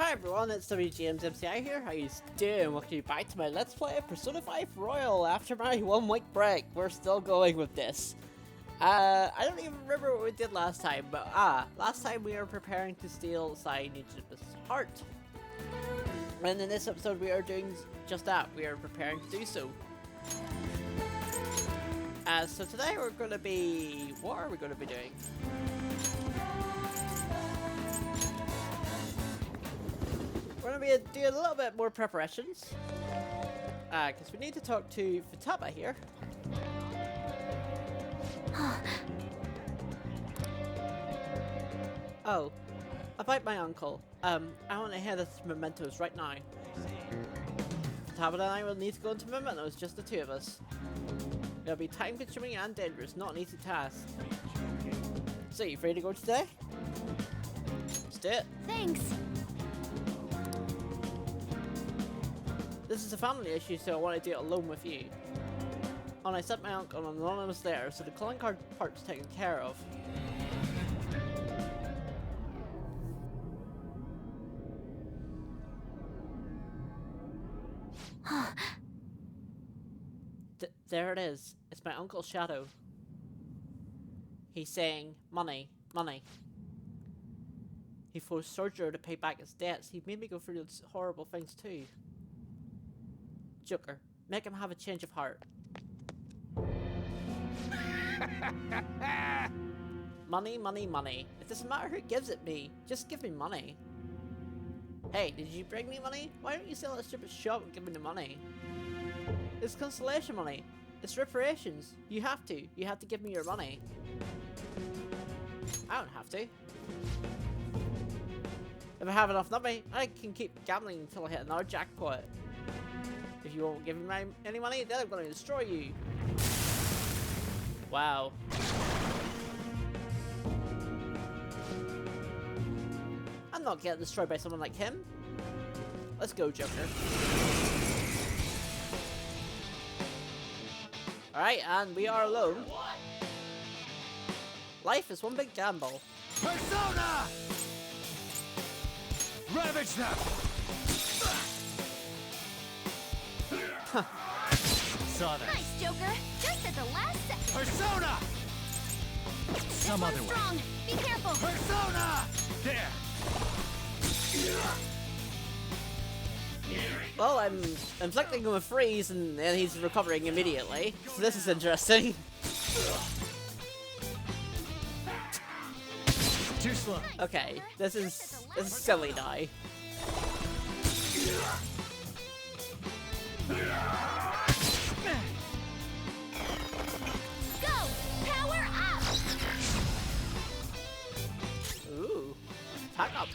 Hi everyone, it's WGMsMCI here. How you doing? Welcome you back to my Let's Play of Persona 5 Royal. After my 1 week break, we're still going with this. I don't even remember what we did last time, but last time we were preparing to steal Sainichiba's heart. And in this episode we are doing just that. We are preparing to do so. So today we're going to be... what are we going to be doing? We're going to be doing a little bit more preparations. Because we need to talk to Futaba here. Oh, about my uncle. I want to hear this mementos right now. Futaba and I will need to go into mementos, just the two of us. It'll be time consuming and dangerous, not an easy task. So, you free to go today? Let's do it. Thanks. This is a family issue, so I want to do it alone with you. And I sent my uncle an anonymous letter, so the calling card part's taken care of. There it is. It's my uncle's shadow. He's saying, money, money. He forced Sorger to pay back his debts. He made me go through those horrible things too. Joker, make him have a change of heart. Money, money, money. It doesn't matter who gives it me. Just give me money. Hey, did you bring me money? Why don't you sell that stupid shop and give me the money? It's consolation money. It's reparations. You have to. You have to give me your money. I don't have to. If I have enough money, I can keep gambling until I hit another jackpot. If you won't give me any money, then I'm going to destroy you. Wow. I'm not getting destroyed by someone like him. Let's go, Joker. Alright, and we are alone. Life is one big gamble. Persona! Ravage them! Saw that. Nice, Joker. Just at the last second. Persona! Some other way. Strong. Be careful. Persona! There! Well, I'm inflicting him a freeze and he's recovering immediately. So this is interesting. Too slow. Okay, this is silly now. Go! Power up! Ooh, pack up.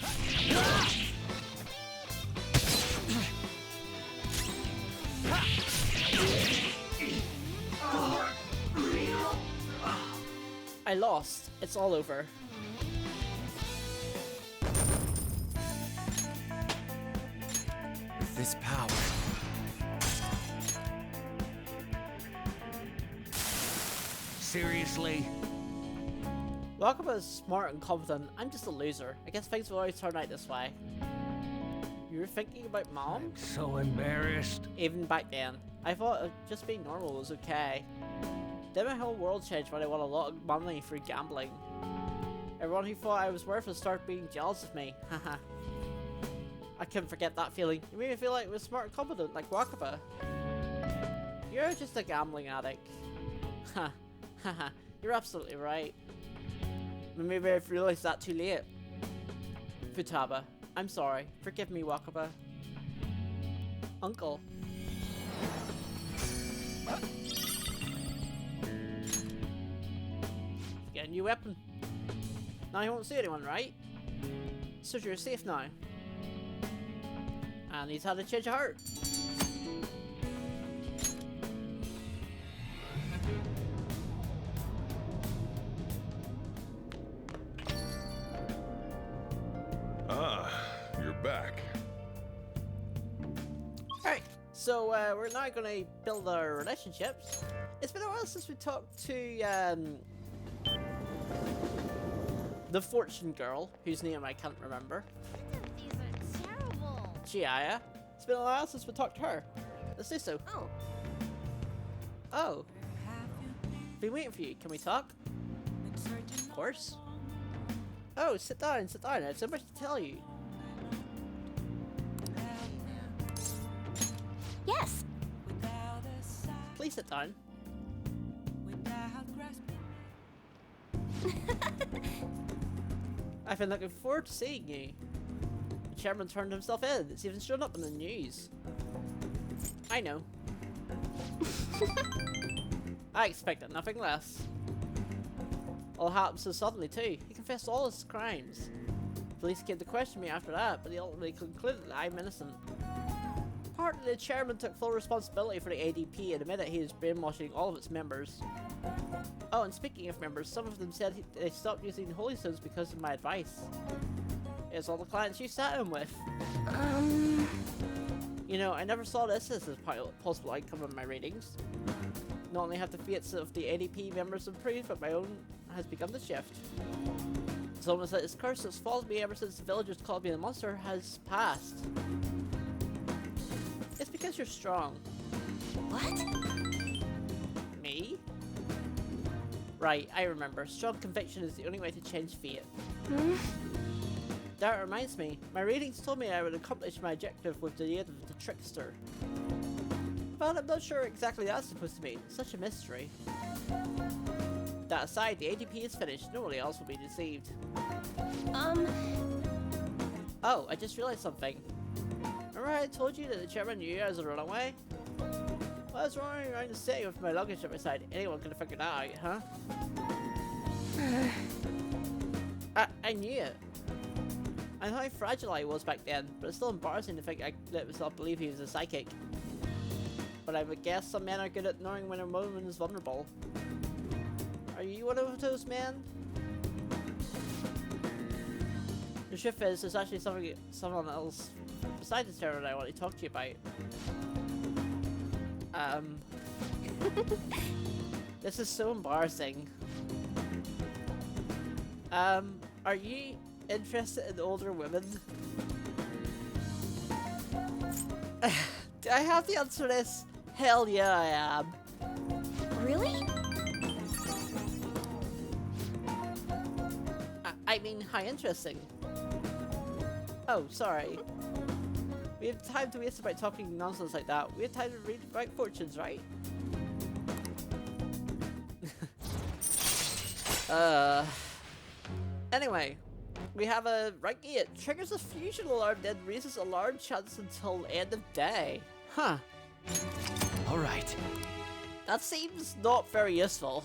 I lost. It's all over. With this power. Seriously? Wakaba is smart and confident. I'm just a loser. I guess things will always turn out this way. You were thinking about mom? I'm so embarrassed. Even back then, I thought just being normal was okay. Then my whole world changed when I won a lot of money through gambling. Everyone who thought I was worthless started being jealous of me. Haha. I couldn't forget that feeling. You made me feel like I was smart and confident, like Wakaba. You're just a gambling addict. Ha. Haha. You're absolutely right. But maybe I've realized that too late. Futaba, I'm sorry. Forgive me, Wakaba. Uncle. Get a new weapon. Now he won't see anyone, right? So you're safe now. And he's had a change of heart. You're back. Alright, so we're now going to build our relationships. It's been a while since we talked to the fortune girl, whose name I can't remember. These are terrible. Gee, Aya. It's been a while since we talked to her. Let's do so. Oh, Oh. Been waiting for you. Can we talk? Of course. Oh, sit down, sit down. I have so much to tell you. yes. Please sit down. I've been looking forward to seeing you. The chairman turned himself in. It's even shown up in the news. I know. I expected nothing less. All happened so suddenly too. He confessed all his crimes. Police came to question me after that, but they ultimately concluded that I'm innocent. Partly, the chairman took full responsibility for the ADP and admitted he was brainwashing all of its members. Oh, and speaking of members, some of them said they stopped using holy stones because of my advice. It's all the clients you sat in with. You know, I never saw this as a possible outcome of my readings. Not only have the fates of the ADP members improved, but my own has begun to shift. It's almost like this curse that's followed me ever since the villagers called me the monster has passed. It's because you're strong. What? Me? Right, I remember. Strong conviction is the only way to change fate. That reminds me, my readings told me I would accomplish my objective with the aid of the trickster. But I'm not sure exactly that's supposed to mean. Such a mystery. That aside, the ADP is finished. Nobody else will be deceived. Oh, I just realized something. Remember I told you that the chairman knew I was a runaway? Well, I was running around the city with my luggage at my side. Anyone could have figured that out, huh? I knew it. I know how fragile I was back then, but it's still embarrassing to think I let myself believe he was a psychic. But I would guess some men are good at knowing when a woman is vulnerable. Are you one of those men? The truth is, there's actually someone else besides the terror that I want to talk to you about. This is so embarrassing. Are you interested in older women? Do I have the answer to this? Hell yeah, I am. Really? I mean, how interesting. Oh, sorry. We have time to waste about talking nonsense like that. We have time to read about fortunes, right? Anyway, we have a rank 8. Triggers a fusion alarm, then raises alarm chance until end of day. Huh. Alright. That seems not very useful.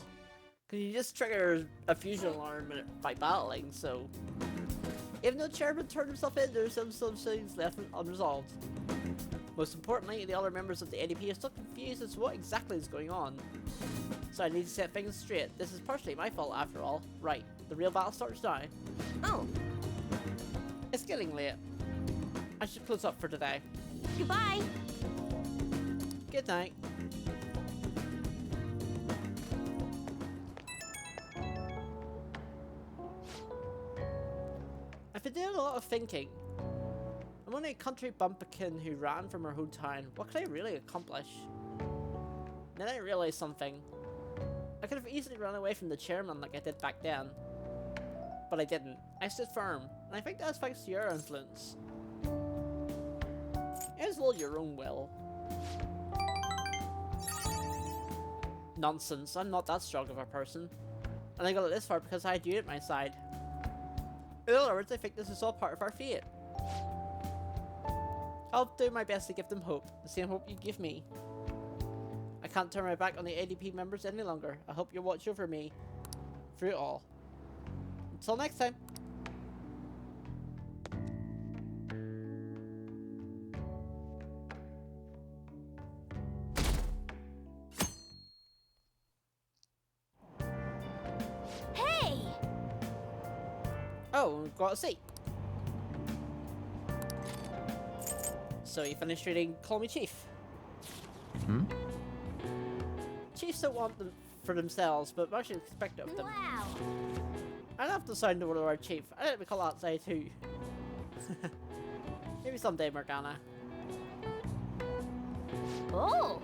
Because you just trigger a fusion alarm by battling, so... Even though Chairman turned himself in, there's some things left unresolved. Most importantly, the other members of the ADP are still confused as to what exactly is going on. So I need to set things straight. This is partially my fault after all. Right, the real battle starts now. Oh, It's getting late. I should close up for today. goodbye. Good night. I've been doing a lot of thinking. I'm only a country bumpkin who ran from her hometown. What could I really accomplish? Then I realized something. I could have easily run away from the chairman like I did back then. But I didn't. I stood firm, and I think that's thanks to your influence. It was all your own will. Nonsense, I'm not that strong of a person. And I got it this far because I had you at my side. In other words, I think this is all part of our fate. I'll do my best to give them hope, the same hope you give me. I can't turn my back on the ADP members any longer. I hope you'll watch over me through it all. Until next time. Hey! Oh, we've got a seat. So you finished reading Call Me Chief. Chiefs don't want them for themselves, but much is expected of them. Wow. I love the sound of one of our chief. I like to call outside too. Maybe someday, Morgana. Oh!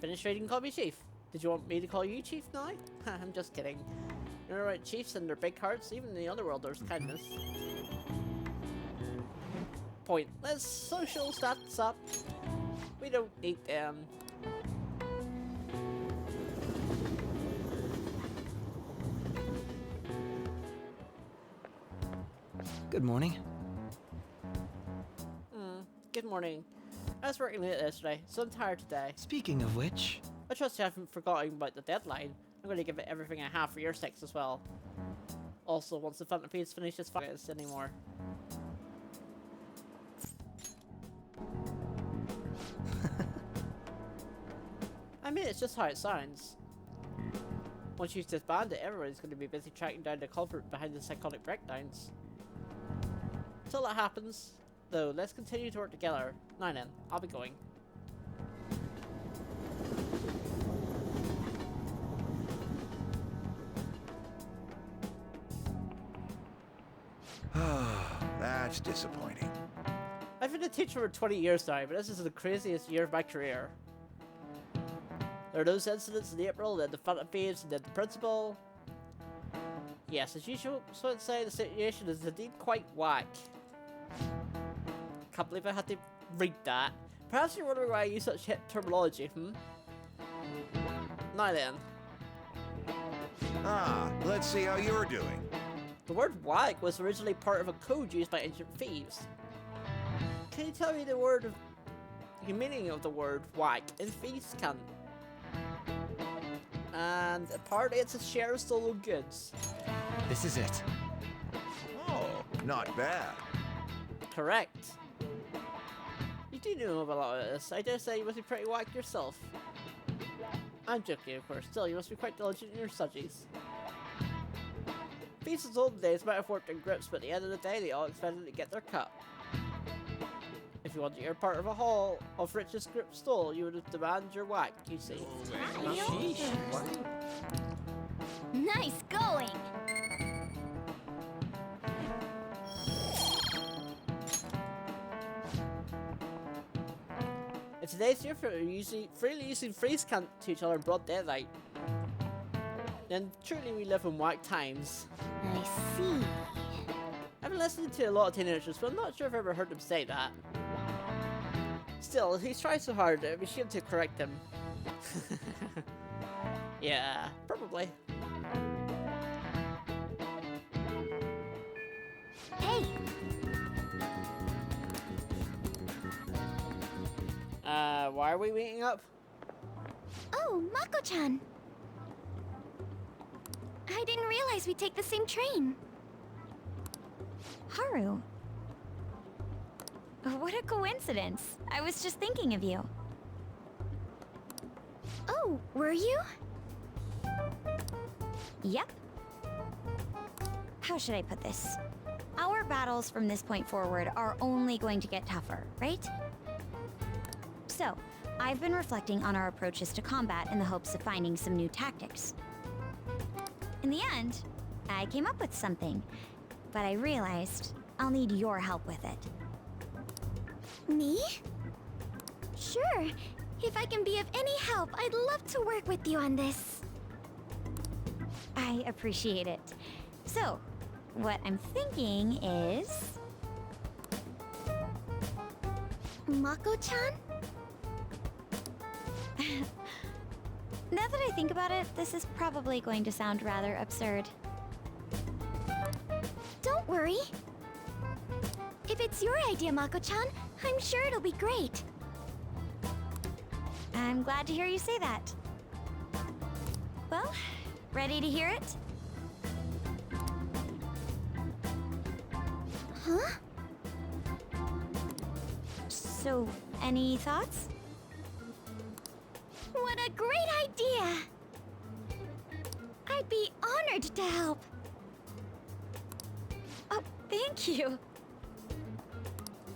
Finish raiding, call me Chief. Did you want me to call you Chief now? I'm just kidding. You're right, Chiefs and their big hearts, even in the underworld there's kindness. Pointless social stats up. We don't need them. Good morning. Good morning. I was working late yesterday, so I'm tired today. Speaking of which, I trust you haven't forgotten about the deadline. I'm going to give it everything I have for your sakes as well. Also, once the Phantom Piece finishes focus anymore. I mean, it's just how it sounds. Once you disband it, everybody's going to be busy tracking down the culprit behind the psychotic breakdowns. Until that happens, though, let's continue to work together. Now then, I'll be going. That's disappointing. I've been a teacher for 20 years now, but this is the craziest year of my career. There are those incidents in April, then the Phantom Thieves, and then the principal. Yes, as usual, so I'd say the situation is indeed quite whack. Can't believe I had to read that. Perhaps you're wondering why I use such hip terminology, Now then. Let's see how you're doing. The word whack was originally part of a code used by ancient thieves. Can you tell me the meaning of the word whack in thieves' canon? And apparently it's a share of stolen goods. this is it. Oh, not bad. Correct. You do know a lot of this. I dare say you must be pretty whack yourself. I'm joking, of course. Still, you must be quite diligent in your studies. Thieves in olden days might have worked in groups, but at the end of the day, they all expected to get their cut. If you wanted your part of a haul of riches group stole, you would have demanded your whack, you see. Nice going! In today's year, for freely using freeze cant to each other in broad daylight, then truly we live in whack times. I see. I've been listening to a lot of teenagers, but I'm not sure if I've ever heard them say that. Still, he's trying so hard, it'd be shame to correct him. Yeah, probably. Hey! Why are we meeting up? Oh, Mako-chan! I didn't realize we'd take the same train. Haru. What a coincidence. I was just thinking of you. Oh, were you? Yep. How should I put this? Our battles from this point forward are only going to get tougher, right? So, I've been reflecting on our approaches to combat in the hopes of finding some new tactics. In the end, I came up with something, but I realized I'll need your help with it. Me? Sure. If I can be of any help, I'd love to work with you on this. I appreciate it. So, what I'm thinking is... Mako-chan? Now that I think about it, this is probably going to sound rather absurd. Don't worry. If it's your idea, Mako-chan, I'm sure it'll be great. I'm glad to hear you say that. Well, ready to hear it? Huh? So, any thoughts? What a great idea! I'd be honored to help. Oh, thank you.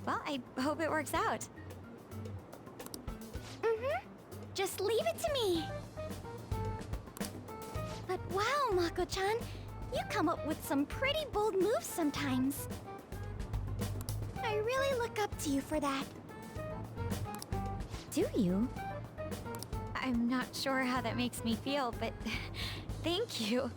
Well, I hope it works out. Just leave it to me. But wow, Mako-chan, you come up with some pretty bold moves sometimes. I I really look up to you for that. Do you? I'm not sure how that makes me feel, but thank you.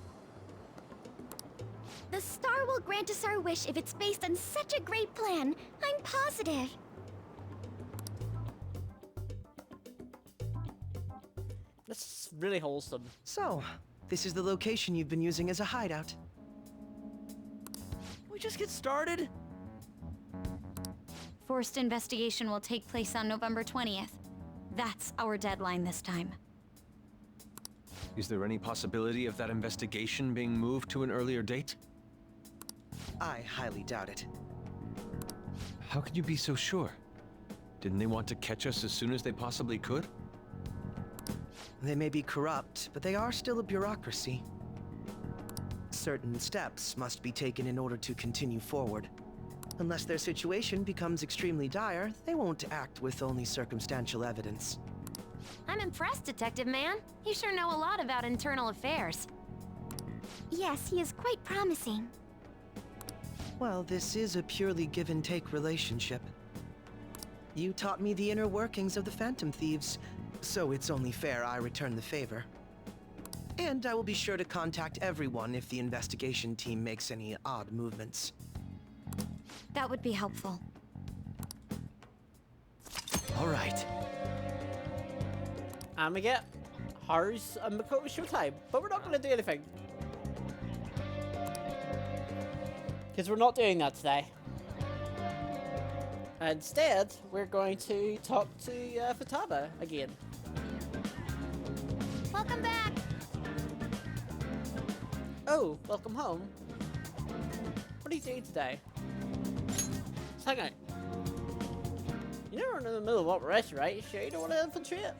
The star will grant us our wish if it's based on such a great plan. I'm positive. That's really wholesome. So, this is the location you've been using as a hideout. We just get started? Forced investigation will take place on November 20th. That's our deadline this time. Is there any possibility of that investigation being moved to an earlier date? I highly doubt it. How could you be so sure? Didn't they want to catch us as soon as they possibly could? They may be corrupt, but they are still a bureaucracy. Certain steps must be taken in order to continue forward. Unless their situation becomes extremely dire, they won't act with only circumstantial evidence. I'm impressed, Detective Man. You sure know a lot about internal affairs. Yes, he is quite promising. Well, this is a purely give-and-take relationship. You taught me the inner workings of the Phantom Thieves, so it's only fair I return the favor. And I will be sure to contact everyone if the investigation team makes any odd movements. That would be helpful. All right. And we get Haru's and Makoto's showtime, but we're not going to do anything. Because we're not doing that today. Instead, we're going to talk to Futaba again. Welcome back! Oh, welcome home. What are you doing today? Let's hang out. You know we're in the middle of operation, right? You sure you don't want to infiltrate?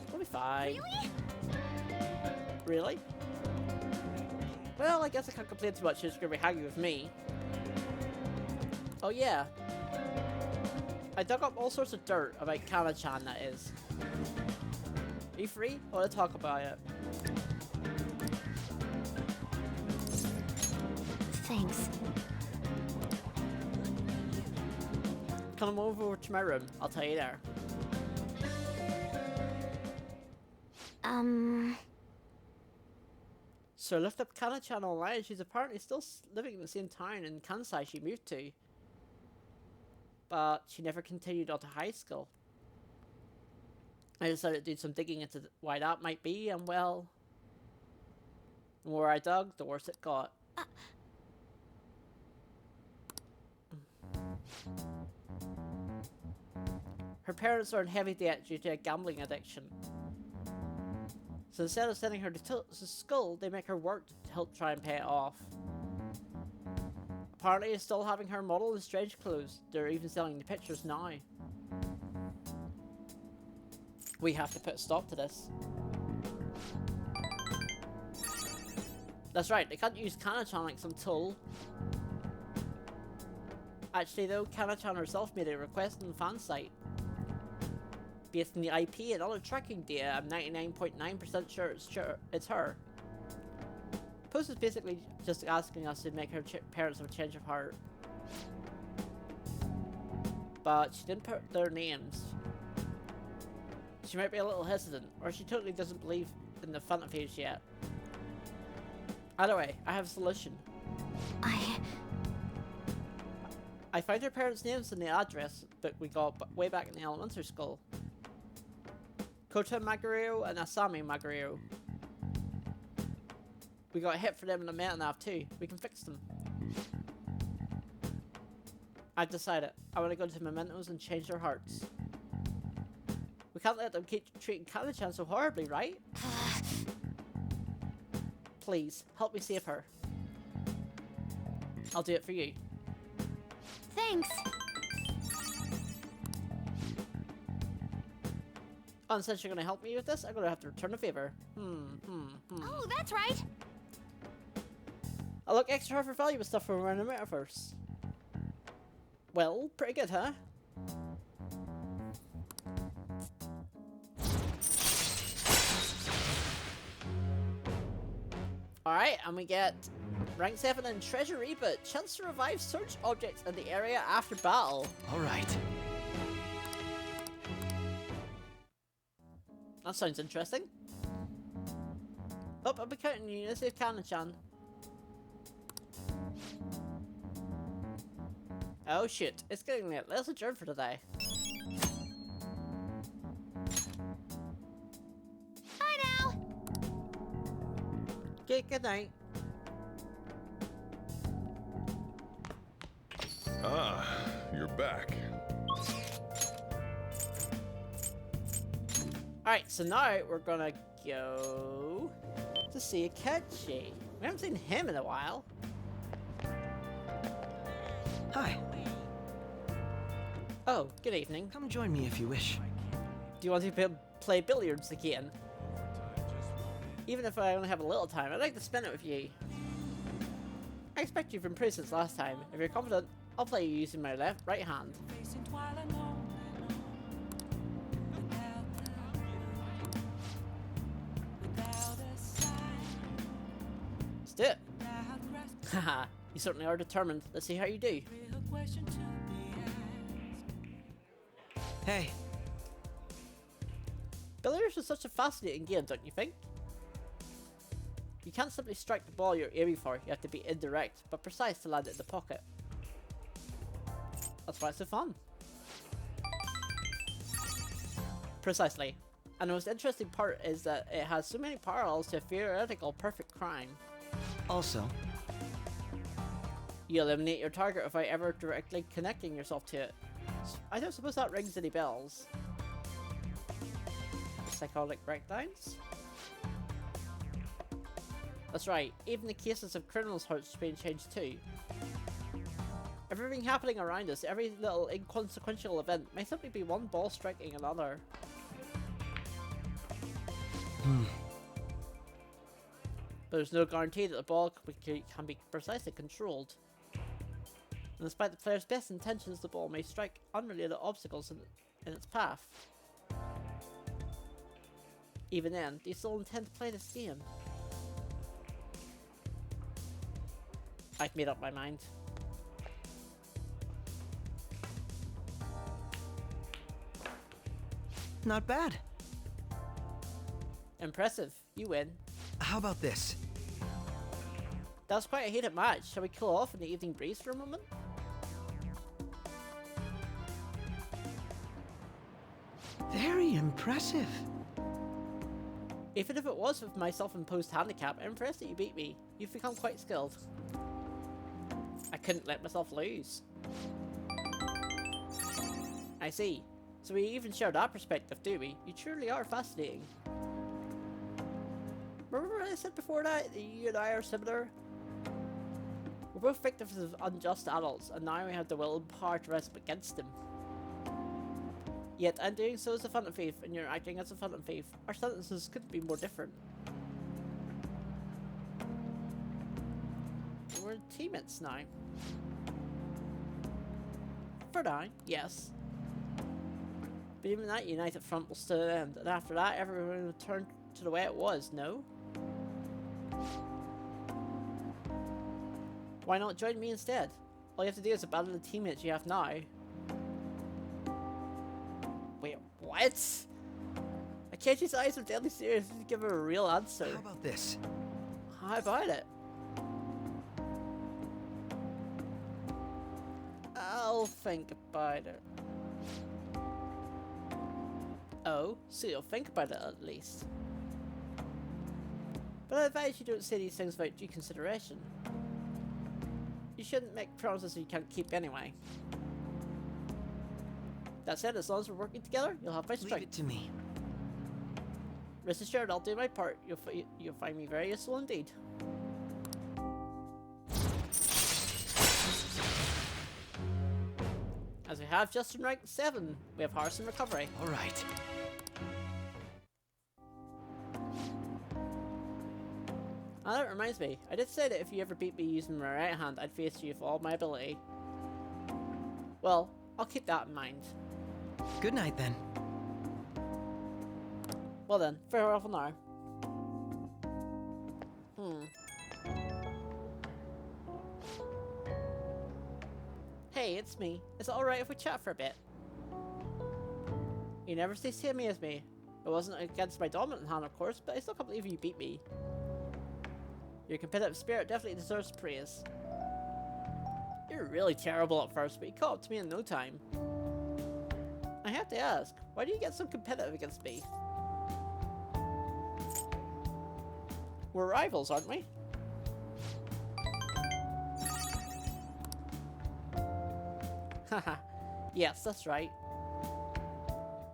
We'll be fine. Really? Really? Well, I guess I can't complain too much. She's gonna be hanging with me. Oh yeah. I dug up all sorts of dirt about Kana-chan, that is. Are you free? I want to talk about it. Thanks. Come over to my room. I'll tell you there. So I looked up Kana-chan online. She's apparently still living in the same town in Kansai she moved to. But she never continued on to high school. I decided to do some digging into why that might be, and well, the more I dug, the worse it got. Her parents are in heavy debt due to a gambling addiction. So instead of sending her to school, they make her work to help try and pay it off. Apparently, it's still having her model in strange clothes. They're even selling the pictures now. We have to put a stop to this. That's right, they can't use Kana-chan like some tool. Actually though, Kana-chan herself made a request on the fan site. Based on the IP and other tracking data, I'm 99.9% sure it's her. Post is basically just asking us to make her parents have a change of heart. But she didn't put their names. She might be a little hesitant, or she totally doesn't believe in the Phantom Thieves yet. Either way, I have a solution. I found her parents' names in the address book we got way back in the elementary school. Kota Magario and Asami Magario. We got a hit for them in the Metanav too. We can fix them. I've decided. I want to go to Mementos and change their hearts. We can't let them keep treating Kana-chan so horribly, right? Please, help me save her. I'll do it for you. Thanks. Oh, and since you're gonna help me with this, I'm gonna have to return a favor. Oh, that's right. I look extra hard for valuable stuff from around the metaverse. Well, pretty good, huh? Alright, and we get Rank 7 and Treasure Reboot. Chance to revive search objects in the area after battle. All right. That sounds interesting. Oh, I'll be counting you. Let's see Kana-chan. Oh shit, it's getting late. Let's adjourn for today. Bye now! Okay, good night. Ah, you're back. Alright, so now we're gonna go to see Akechi. We haven't seen him in a while. Hi. Oh, good evening. Come join me if you wish. Do you want to play billiards again? Even if I only have a little time, I'd like to spend it with you. I expect you've improved since last time. If you're confident, I'll play you using my right hand. Let's do it. Haha, you certainly are determined. Let's see how you do. Hey, Billiards is such a fascinating game, don't you think? You can't simply strike the ball you're aiming for, you have to be indirect, but precise to land it in the pocket. That's why it's so fun. Precisely. And the most interesting part is that it has so many parallels to a theoretical perfect crime. also, You eliminate your target without ever directly connecting yourself to it. I don't suppose that rings any bells. Psychotic breakdowns? That's right, even the cases of criminals' hearts being changed too. Everything happening around us, every little inconsequential event, may simply be one ball striking another. But there's no guarantee that the ball can be precisely controlled. And despite the player's best intentions, the ball may strike unrelated obstacles in its path. Even then, do you still intend to play this game? I've made up my mind. not bad. Impressive. You win. How about this? That was quite a heated match. Shall we cool off in the evening breeze for a moment? Very impressive. Even if it was with my self-imposed handicap, I'm impressed that you beat me. You've become quite skilled. I couldn't let myself lose. I see. So we even share that perspective, do we? You truly are fascinating. Remember what I said before that you and I are similar? We're both victims of unjust adults, and now we have the will and power to rise up against them. Yet I'm doing so as a phantom thief, and you're acting as a phantom thief. Our sentences couldn't be more different. We're teammates now. For now, yes. But even that united front will still end, and after that everyone will return to the way it was, no? Why not join me instead? All you have to do is abandon the teammates you have now. Wait, what? Akechi's eyes are deadly serious. You give her a real answer. How about this? How about it? I'll think about it. Oh, so you'll think about it at least. But I advise you don't say these things without due consideration. You shouldn't make promises you can't keep anyway. That said, as long as we're working together, you'll have my Leave strength. it to me. Rest assured, I'll do my part. You'll find me very useful indeed. As we have just in rank 7, we have Harrison Recovery. All right. Ah, that reminds me. I did say that if you ever beat me using my right hand, I'd face you with all my ability. Well, I'll keep that in mind. Good night then. Well then, farewell for now. it's me. Is it alright if we chat for a bit? You never stay same as me. It wasn't against my dominant hand, of course, but I still can't believe you beat me. Your competitive spirit definitely deserves praise. You're really terrible at first, but you caught up to me in no time. I have to ask, why do you get so competitive against me? We're rivals, aren't we? Haha, yes, that's right.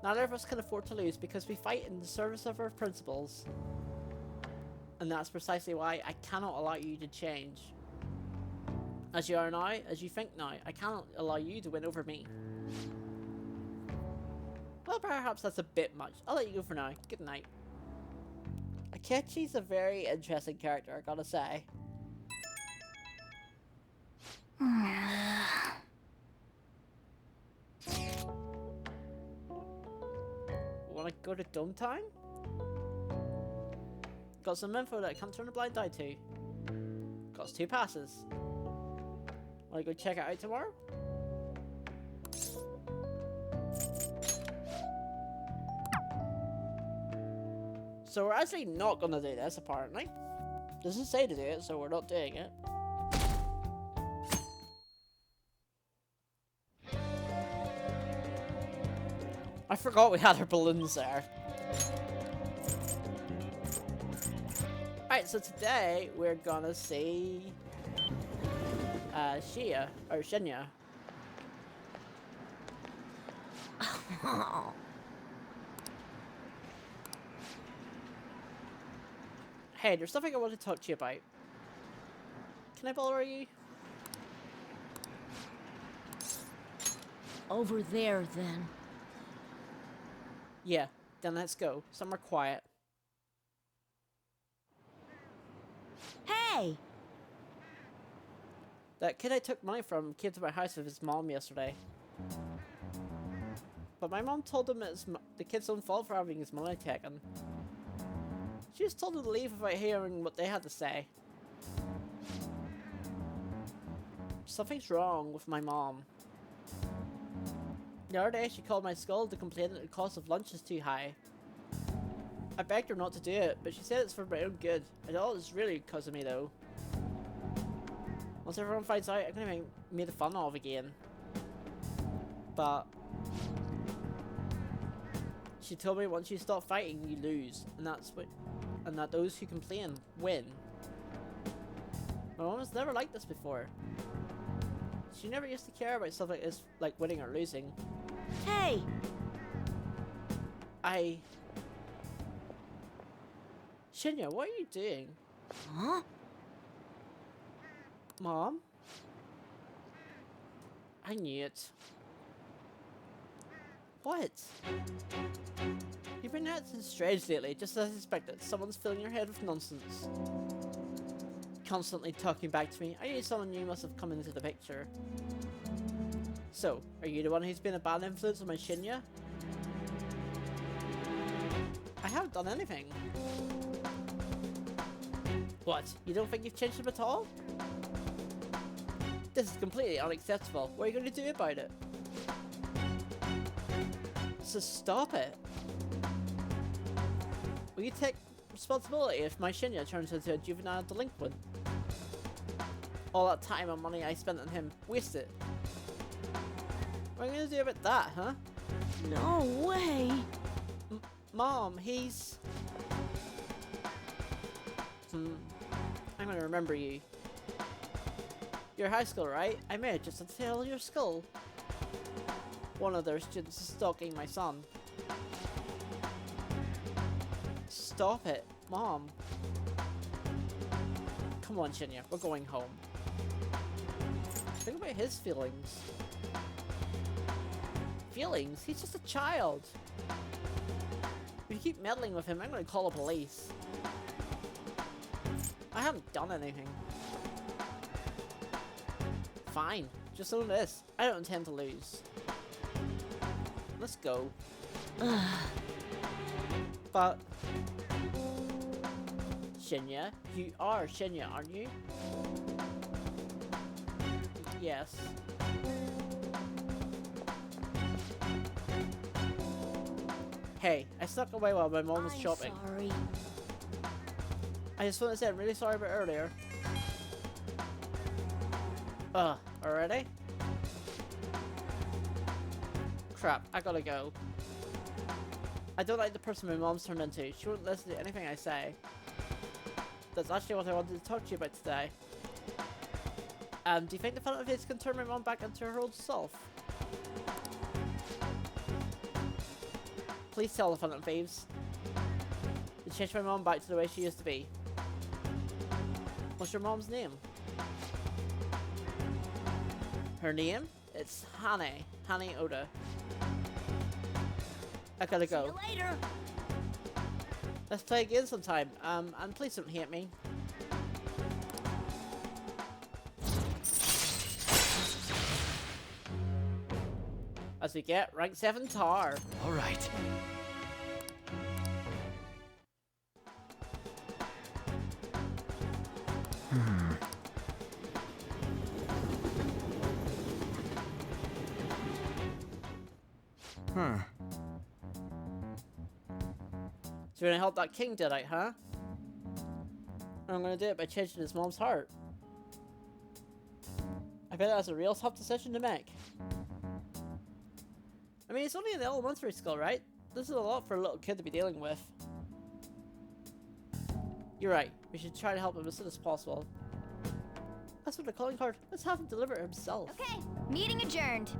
Neither of us can afford to lose because we fight in the service of our principles. And that's precisely why I cannot allow you to change. As you are now, as you think now, I cannot allow you to win over me. Well, perhaps that's a bit much. I'll let you go for now. Good night. Akechi's a very interesting character, I gotta say. Wanna go to Dome Town? Got some info that I can't turn a blind eye to. Got us 2 passes. Wanna go check it out tomorrow? So we're actually not gonna do this, apparently. Doesn't say to do it, so we're not doing it. I forgot we had our balloons there. Alright, so today we're gonna see Shinya. Hey, there's something I want to talk to you about. Can I borrow you? Over there, then. Yeah, then let's go. Somewhere quiet. Hey! That kid I took money from came to my house with his mom yesterday. But my mom told him it's the kid's own fault for having his money taken. She just told him to leave without hearing what they had to say. Something's wrong with my mom. The other day she called my school to complain that the cost of lunch is too high. I begged her not to do it, but she said it's for my own good. And all is really because of me though. Once everyone finds out, I'm gonna be made fun of again. But she told me once you stop fighting, you lose, and that those who complain win. My mom was never like this before. She never used to care about stuff like this, like winning or losing. Hey! Shinya, what are you doing? Huh? Mom? I knew it. What? You've been acting strange lately, just as I suspected. Someone's filling your head with nonsense. Constantly talking back to me. I knew someone new must have come into the picture. So, are you the one who's been a bad influence on my Shinya? I haven't done anything. What? You don't think you've changed him at all? This is completely unacceptable. What are you going to do about it? So stop it. Will you take responsibility if my Shinya turns into a juvenile delinquent? All that time and money I spent on him, wasted. What are you going to do about that, huh? No way! Mom, he's... I'm gonna remember you. You're high school, right? I made just to tell your school. One of their students is stalking my son. Stop it, Mom. Come on, Shinya, we're going home. Think about his feelings. Feelings? He's just a child. If you keep meddling with him, I'm gonna call the police. I haven't done anything. Fine, just know this. I don't intend to lose. Let's go. But... Shinya? You are Shinya, aren't you? Yes. Hey, I snuck away while my mom was I'm shopping. sorry. I just want to say I'm really sorry about earlier. Already? Crap, I gotta go. I don't like the person my mom's turned into. She won't listen to anything I say. That's actually what I wanted to talk to you about today. Do you think the Phantom Thieves can turn my mom back into her old self? Please tell the Phantom Thieves. To change my mom back to the way she used to be. What's your mom's name? Her name? It's Hane Oda. I gotta go. See you later. Let's play again sometime. And please don't hate me. As we get rank 7 tar. All right. So you're gonna help that king Deadite, huh? And I'm gonna do it by changing his mom's heart. I bet that's a real tough decision to make. I mean, it's only an elementary school, right? This is a lot for a little kid to be dealing with. You're right. We should try to help him as soon as possible. That's what the calling card. Let's have him deliver it himself. Okay, meeting adjourned.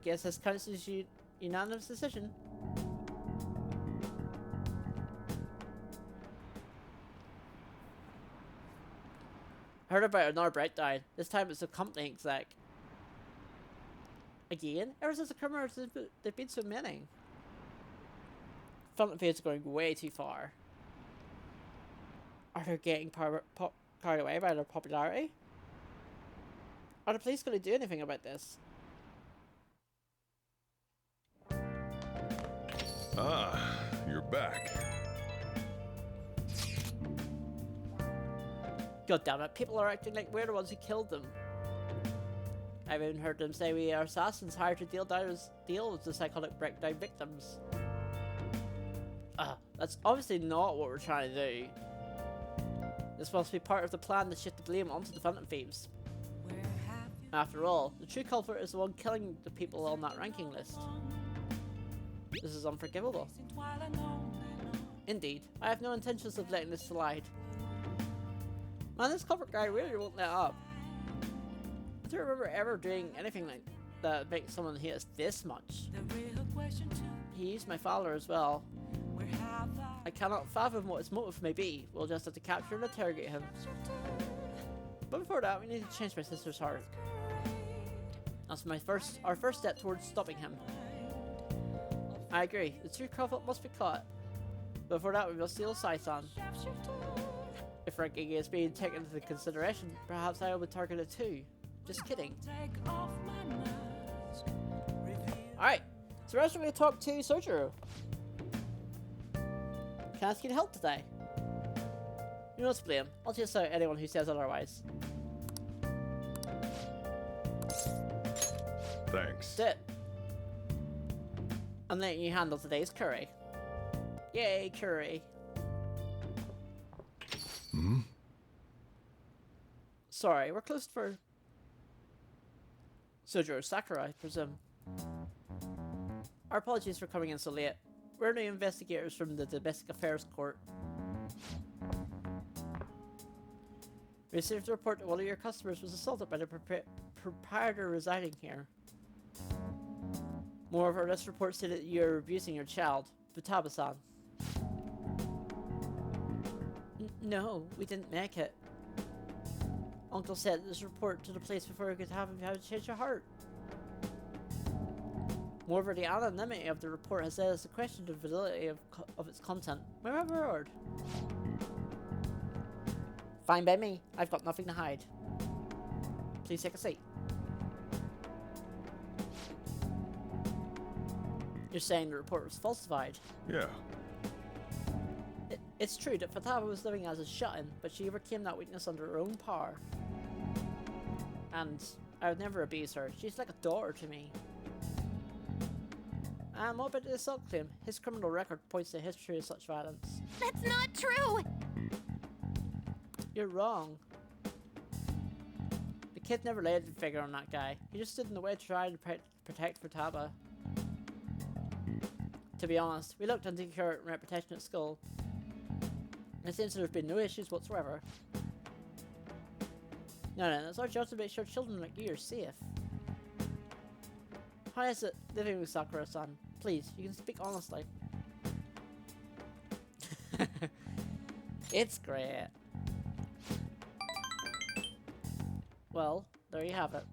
Guess this counts as a unanimous decision. Heard about another breakdown. This time it's a company exec. Again? Ever since the criminals, there've been so many. Phantom Thieves are going way too far. Are they getting carried away by their popularity? Are the police going to do anything about this? Ah, you're back. God damn it, people are acting like we're the ones who killed them. I've even heard them say we are assassins hired to deal with the psychotic breakdown victims. That's obviously not what we're trying to do. This must be part of the plan to shift the blame onto the Phantom Thieves. After all, the true culprit is the one killing the people on that ranking list. This is unforgivable. Indeed, I have no intentions of letting this slide. Man, this culprit guy really won't let up. I don't remember ever doing anything like that makes someone hate us this much. He used my father as well. I cannot fathom what his motive may be. We'll just have to capture and interrogate him. But before that, we need to change my sister's heart. That's our first step towards stopping him. I agree. The true culprit must be caught. But for that, we must steal Sai-san. If ranking is being taken into consideration, perhaps I will be targeted too. Just kidding. Alright, so we're actually going to talk to Sojiro. Can I ask you to help today? You know what to blame. I'll just say anyone who says otherwise. Thanks. That's it. I'm letting you handle today's curry. Yay, curry. Sorry, we're closed for Sojiro Sakura, I presume. Our apologies for coming in so late. We're new investigators from the Domestic Affairs Court. We received a report that one of your customers was assaulted by the proprietor residing here. Moreover, this report stated that you're abusing your child, Futaba-san. No, we didn't make it. Uncle said this report to the police before we could have him have a change of heart. Moreover, the anonymity of the report has led us to question the validity of its content. My word. Fine by me. I've got nothing to hide. Please take a seat. You're saying the report was falsified? Yeah. It's true that Futaba was living as a shut-in, but she overcame that weakness under her own power. And I would never abuse her. She's like a daughter to me. And what about the assault claim? His criminal record points to a history of such violence. That's not true! You're wrong. The kid never laid a figure on that guy. He just stood in the way to try to protect Futaba. To be honest, we looked into your current reputation at school. And it seems there have been no issues whatsoever. No, it's our job to make sure children like you are safe. How is it living with Sakura-san? Please, you can speak honestly. It's great. Well, there you have it.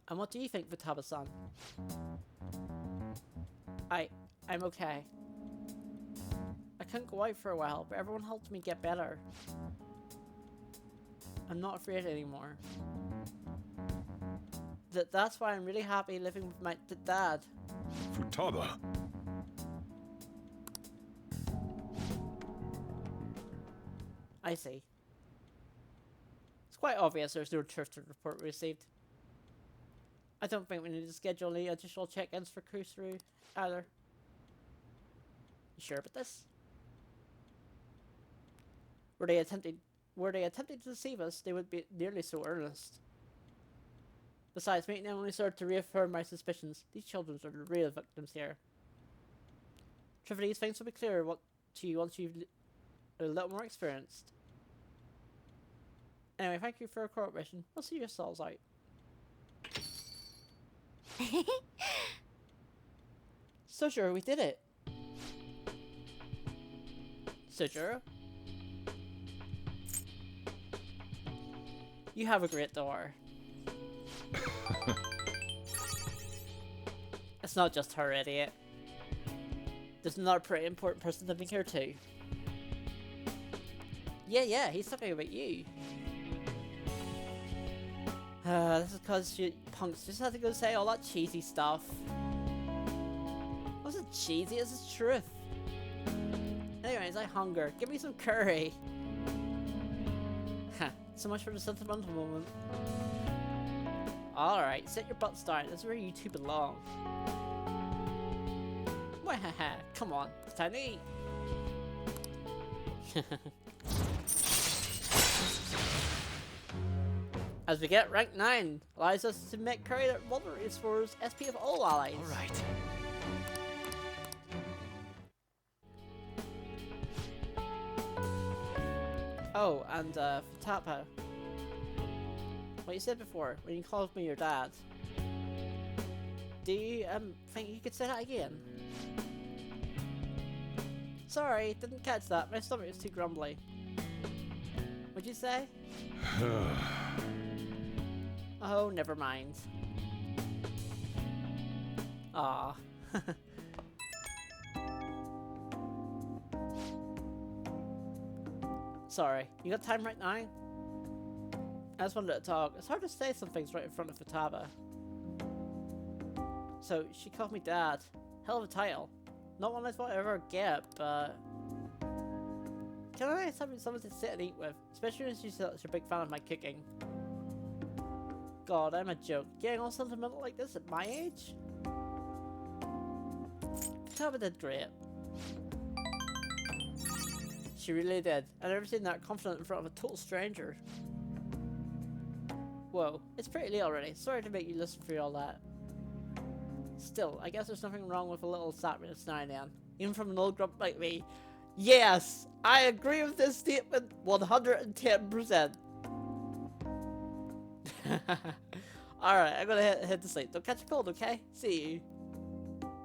And what do you think, Futaba-san? I'm okay. I couldn't go out for a while, but everyone helped me get better. I'm not afraid anymore. That's why I'm really happy living with my dad. Futaba. I see. It's quite obvious there's no charcter report received. I don't think we need to schedule any additional check-ins for Kusuru either. You sure about this? Were they attempting to deceive us, they would be nearly so earnest. Besides, meeting them only served to reaffirm my suspicions. These children are the real victims here. Truth of these things will be clearer to you once you've a little more experienced. Anyway, thank you for your cooperation. We'll see yourselves out. Sojuro, we did it! Sojuro? You have a great door. It's not just her, idiot. There's another pretty important person living here too. Yeah, he's talking about you. This is because you punks just had to go say all that cheesy stuff. What's it cheesy? It's the truth. Anyways, I hunger. Give me some curry. So much for the sentimental moment. Alright, sit your butts down. This is where you two belong. Wahaha, come on. It's time to eat. As we get rank 9, allows us to make curry that moderately restores SP of all allies. Alright. Oh, and Futaba. What you said before, when you called me your dad. Do you think you could say that again? Sorry, didn't catch that. My stomach is too grumbly. What'd you say? Oh, never mind. Ah. Sorry, you got time right now? I just wanted to talk. It's hard to say some things right in front of Futaba. So, she called me dad. Hell of a title. Not one I thought I'd ever get, but... Can I have someone to sit and eat with? Especially when she's such a big fan of my cooking. God, I'm a joke. Getting all sentimental like this at my age? Futaba did great. She really did. I've never seen that confident in front of a total stranger. Whoa, it's pretty late already. Sorry to make you listen through all that. Still, I guess there's nothing wrong with a little sadness now and then. Even from an old grump like me. Yes! I agree with this statement 110%. Alright, I'm gonna head to sleep. Don't catch a cold, okay? See you.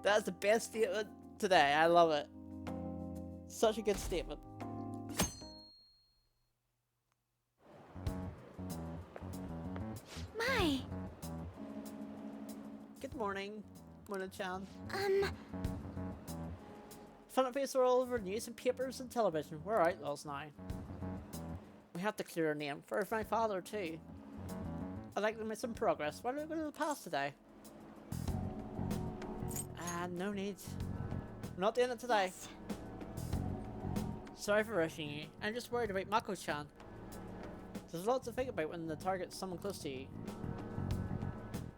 That's the best statement today. I love it. Such a good statement. My. Good morning, Mona-chan. Fun at face are all over news and papers and television. We're outlaws now. We have to clear a name for my father too. I'd like to make some progress. Why don't we go to the past today? No need. We're not doing it today. Yes. Sorry for rushing you. I'm just worried about Mako-chan. There's a lot to think about when the target's someone close to you.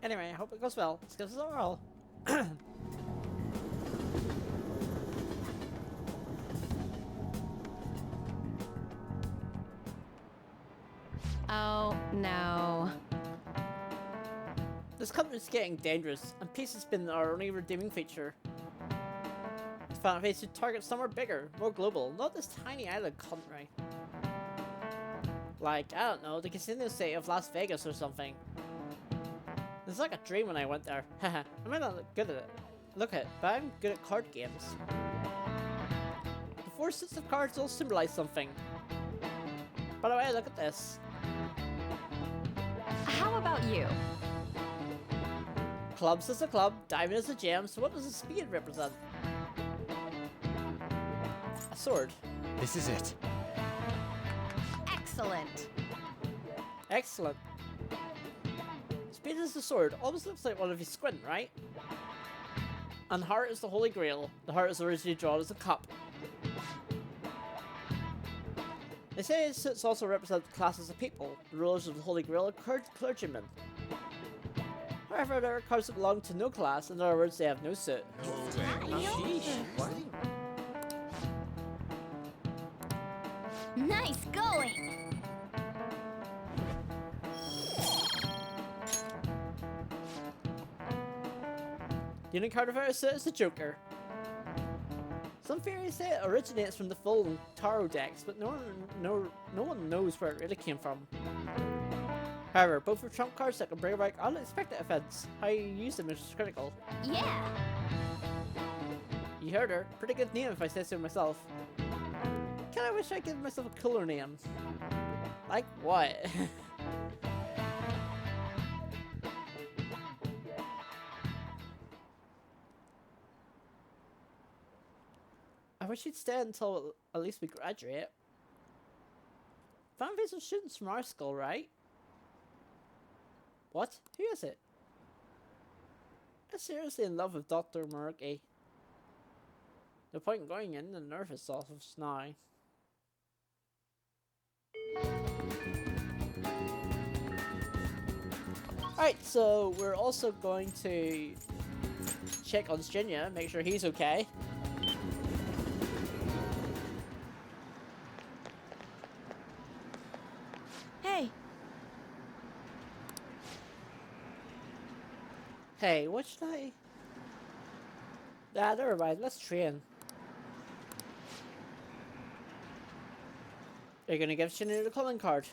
Anyway, I hope it goes well. Let's give us our all. Oh, no. This company's getting dangerous, and peace has been our only redeeming feature. The Phantom Phase should target somewhere bigger, more global, not this tiny island country. Like, I don't know, the casino city of Las Vegas or something. It's like a dream when I went there. Haha, I might not look good at it. Look at it, but I'm good at card games. The 4 sets of cards all symbolize something. By the way, look at this. How about you? Clubs is a club, diamond is a gem, so what does a speed represent? A sword. This is it. Excellent. Excellent. Speed is the sword, almost looks like one if you squint, right? And heart is the holy grail. The heart is originally drawn as a cup. They say suits also represent classes of people. The rulers of the holy grail are clergymen. However, there are cards that belong to no class, in other words, they have no suit. Nice going! The only card without a suit is the Joker. Some theories say it originates from the full tarot decks, but no one knows where it really came from. However, both are trump cards that can bring about unexpected events. How you use them is critical. Yeah! You heard her. Pretty good name if I say so myself. Kinda wish I gave myself a cooler name. Like what? I wish you'd stay until at least we graduate. Phantom Phase are students from our school, right? What? Who is it? I'm seriously in love with Dr. Murky. No point in going in the nervous office now. Alright, so we're also going to check on Jinya, make sure he's okay. Hey, Hey, what should I... Ah, never mind, let's train. You're gonna give Jinya the calling card.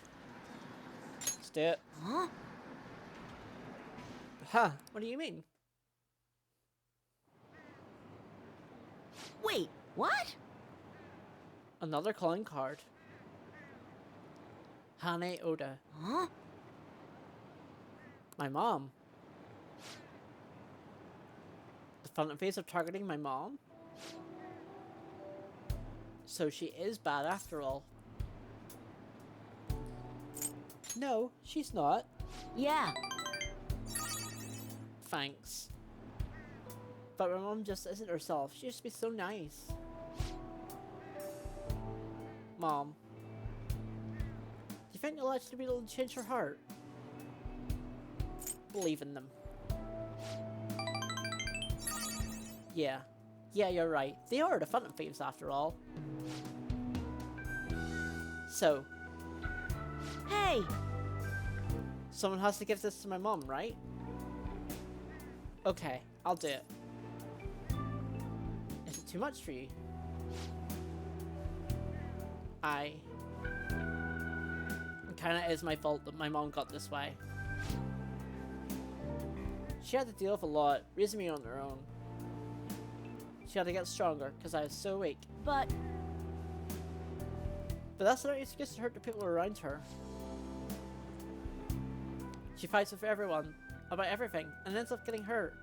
Let's do it. huh? Huh, what do you mean? Wait, what? Another calling card. Hane Oda. Huh? My mom. The Phantom Phase are targeting my mom? So she is bad after all. No, she's not. Yeah, Thanks. But my mom just isn't herself. She used to be so nice. Mom. Do you think you'll actually be able to change her heart? Believe in them. Yeah. Yeah, you're right. They are the Phantom Thieves after all. So, hey, someone has to give this to my mom, right? Okay, I'll do it. Is it too much for you? It kinda is my fault that my mom got this way. She had to deal with a lot, raising me on her own. She had to get stronger, because I was so weak. but But that's not an excuse to hurt the people around her. She fights with everyone, about everything, and ends up getting hurt.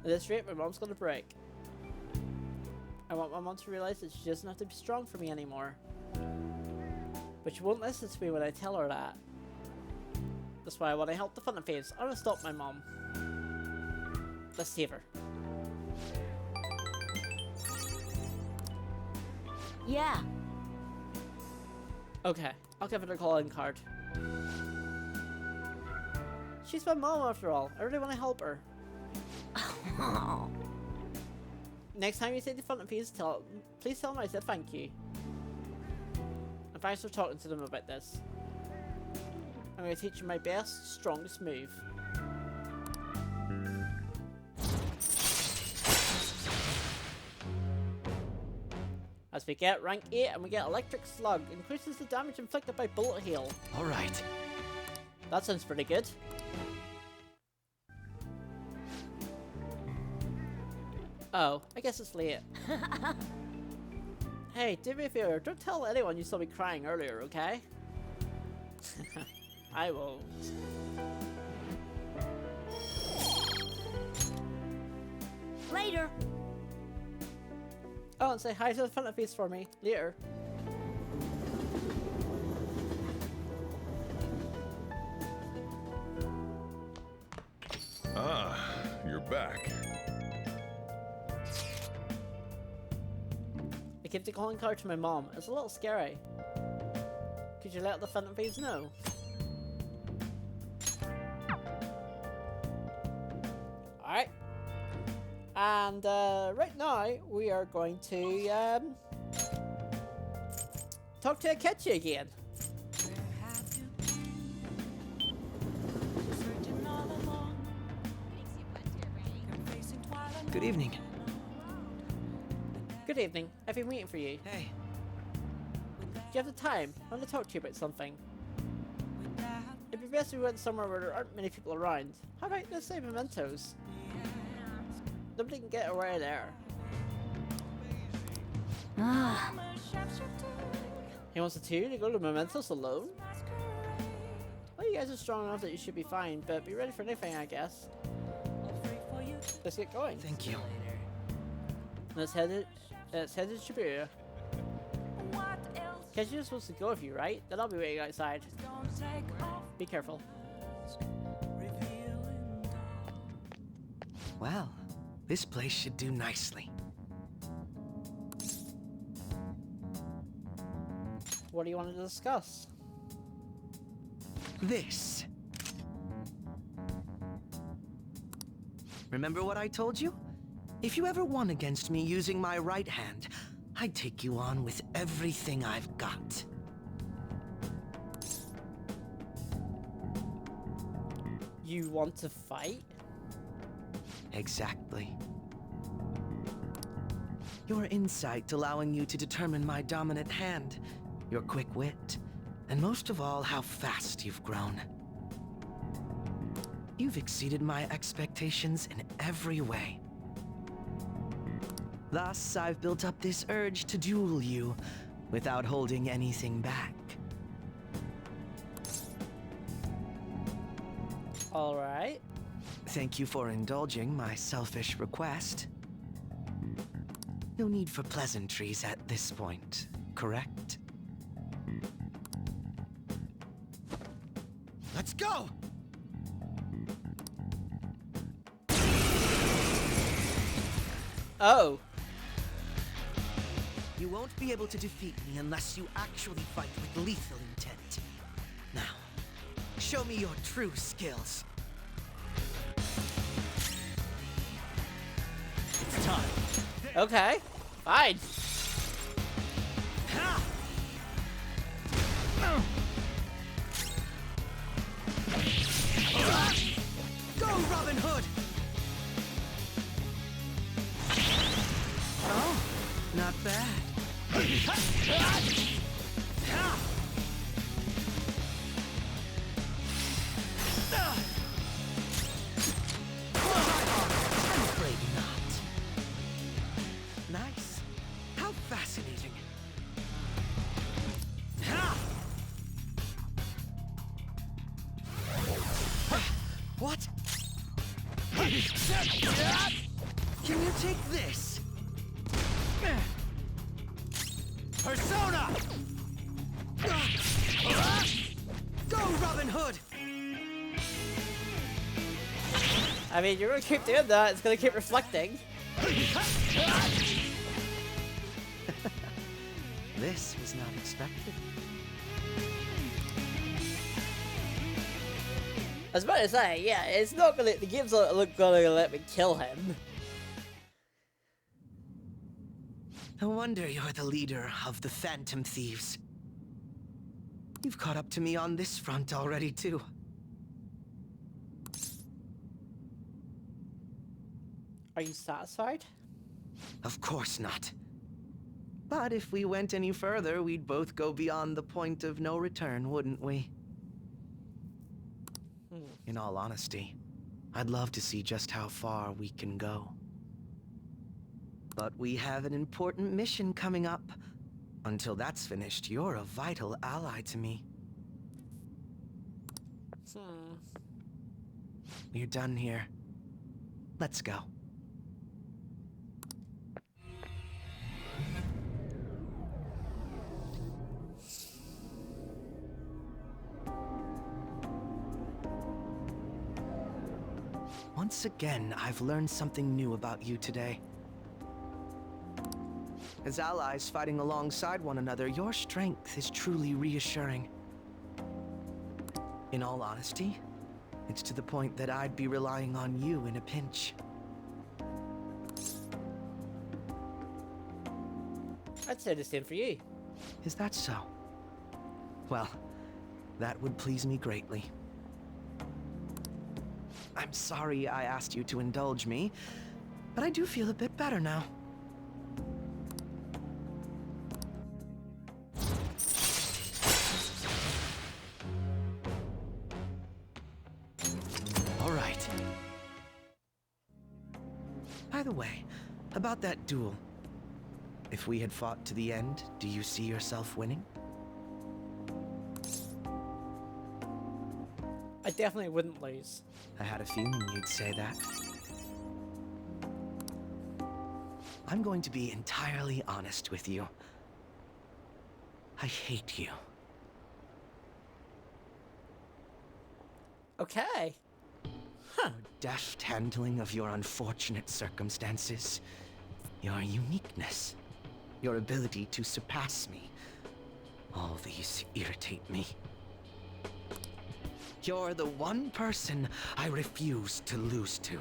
At this rate, my mom's gonna break. I want my mom to realize that she doesn't have to be strong for me anymore. But she won't listen to me when I tell her that. That's why I want to help the Phantom Phase. I want to stop my mom. Let's save her. yeah, Okay, I'll give her the calling card. She's my mom after all. I really want to help her. Next time you see the Phantom Thieves, please tell them I said thank you. And thanks for talking to them about this. I'm going to teach you my best, strongest move. As we get rank 8 and we get Electric Slug, increases the damage inflicted by bullet hail. Alright. That sounds pretty good. Oh, I guess it's late. Hey, do me a favor, don't tell anyone you saw me crying earlier, okay? I won't. Later. Oh, and say hi to the Phantom Thieves for me, later. Ah, you're back. I gave the calling card to my mom. It's a little scary. Could you let the Phantom Thieves know? Alright. And right now we are going to talk to Akechi again. Good evening. Good evening. I've been waiting for you. Hey. Do you have the time? I want to talk to you about something. It'd be best if we went somewhere where there aren't many people around. How about let's say mementos? Nobody can get away there. Ah. He wants the two to go to mementos alone? Well, you guys are strong enough that you should be fine, but be ready for anything, I guess. Let's get going. Thank you. Let's head to Shibuya. Akechi is supposed to go with you, right? Then I'll be waiting outside. Be careful. Well, this place should do nicely. What do you want to discuss? This. Remember what I told you? If you ever won against me using my right hand, I'd take you on with everything I've got. You want to fight? Exactly. Your insight allowing you to determine my dominant hand, your quick wit, and most of all, how fast you've grown. You've exceeded my expectations in every way. Thus, I've built up this urge to duel you without holding anything back. Alright. Thank you for indulging my selfish request. No need for pleasantries at this point, correct? Let's go! Oh! You won't be able to defeat me unless you actually fight with lethal intent. Now, show me your true skills. It's time. Okay. Fine. Ha! Go, Robin Hood! Oh, not bad. I'm afraid not. Nice. How fascinating. What? Can you take this? Persona! Go, Robin Hood! I mean, you're gonna keep doing that. It's gonna keep reflecting. This was not expected. was about to say, yeah, it's not gonna. The game's not gonna let me kill him. No wonder you're the leader of the Phantom Thieves. You've caught up to me on this front already, too. Are you satisfied? Of course not. But if we went any further, we'd both go beyond the point of no return, wouldn't we? In all honesty, I'd love to see just how far we can go. But we have an important mission coming up. Until that's finished, you're a vital ally to me. We're done here. Let's go. Once again, I've learned something new about you today. As allies fighting alongside one another, your strength is truly reassuring. In all honesty, it's to the point that I'd be relying on you in a pinch. I'd say the same for you. Is that so? Well, that would please me greatly. I'm sorry I asked you to indulge me, but I do feel a bit better now. All right. By the way, about that duel. If we had fought to the end, do you see yourself winning? I definitely wouldn't lose. I had a feeling you'd say that. I'm going to be entirely honest with you. I hate you. Okay. Your deft handling of your unfortunate circumstances, your uniqueness, your ability to surpass me. All these irritate me. You're the one person I refuse to lose to.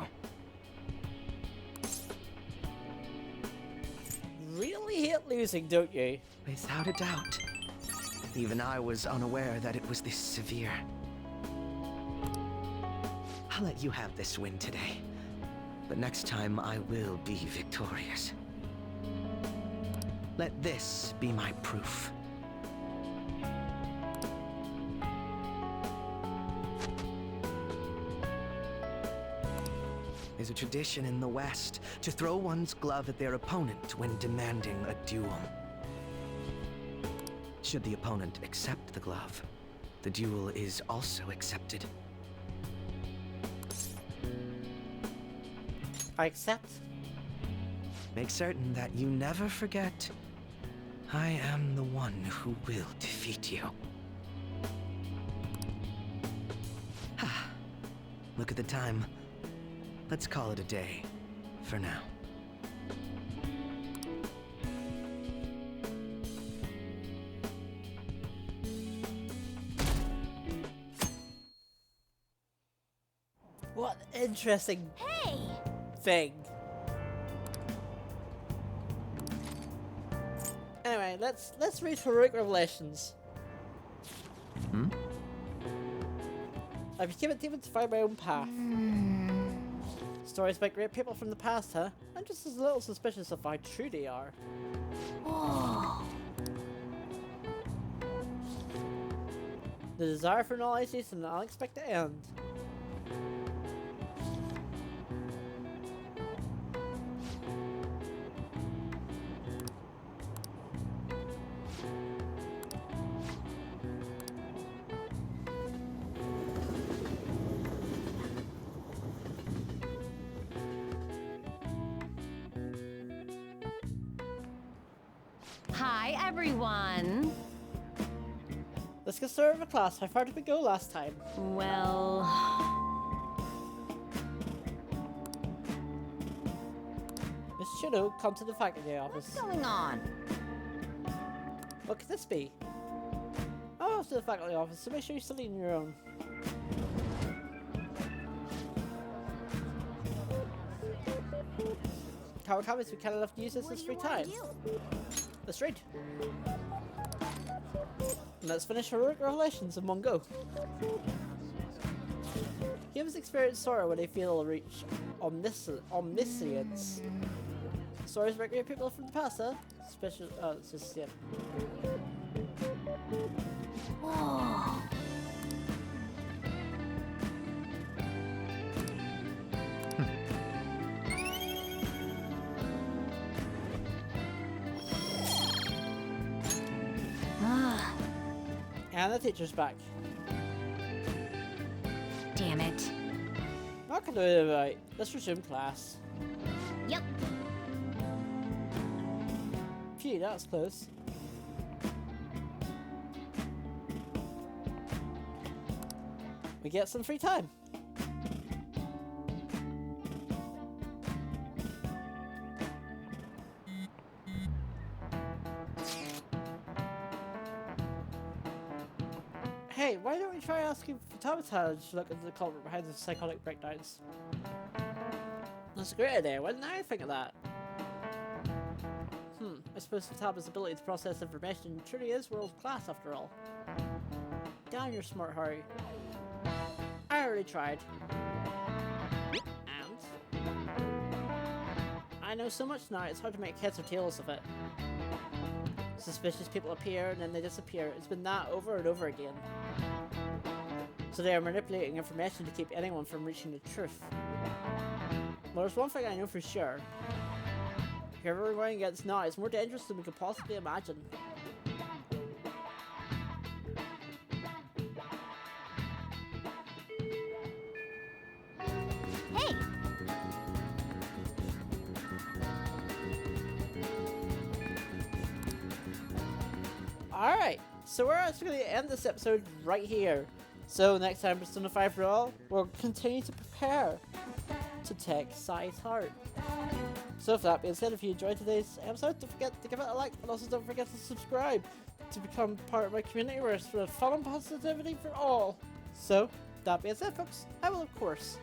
Really hate losing, don't you? Without a doubt. Even I was unaware that it was this severe. I'll let you have this win today. But next time I will be victorious. Let this be my proof. There's a tradition in the West to throw one's glove at their opponent when demanding a duel. Should the opponent accept the glove, the duel is also accepted. I accept. Make certain that you never forget, I am the one who will defeat you. Look at the time. Let's call it a day, for now. What interesting Hey! thing. Anyway, let's read Heroic Revelations. I became a demon to find my own path. Stories about great people from the past, huh? I'm just as little suspicious of how true they are. Whoa. The desire for knowledge leads to an unexpected end. Hi, everyone. Let's get started with class. How far did we go last time? Well, Miss Shuno, come to the faculty office. What's going on? What could this be? Oh, to the faculty office, so make sure you're studying your own. Kawakami's been kind enough to use this as free time. Let's read. And let's finish heroic revelations in one go. Humans experience sorrow when they feel reach omniscience. Stories about great people from the past, huh? Special. Oh, it's just yeah. Whoa. And the teacher's back. Damn it. What can I do about it? Let's resume class. Yep. Phew, that was close. We get some free time. Hey, why don't we try asking Futaba to look into the culprit behind the psychotic breakdowns? That's a great idea. Why didn't I think of that? I suppose Futaba's ability to process information truly is world class after all. Down your smart Harry. I already tried. And? I know so much now, it's hard to make heads or tails of it. Suspicious people appear and then they disappear. It's been that over and over again. So they are manipulating information to keep anyone from reaching the truth. Well, there's one thing I know for sure. Whoever we're going against now is more dangerous than we could possibly imagine. Hey! Alright, so we're actually going to end this episode right here. So next time Persona 5 for All, we'll continue to prepare to take Sai's heart. So with that being said, if you enjoyed today's episode, don't forget to give it a like, and also don't forget to subscribe to become part of my community where it's full of fun and positivity for all. So, that being said folks, I will of course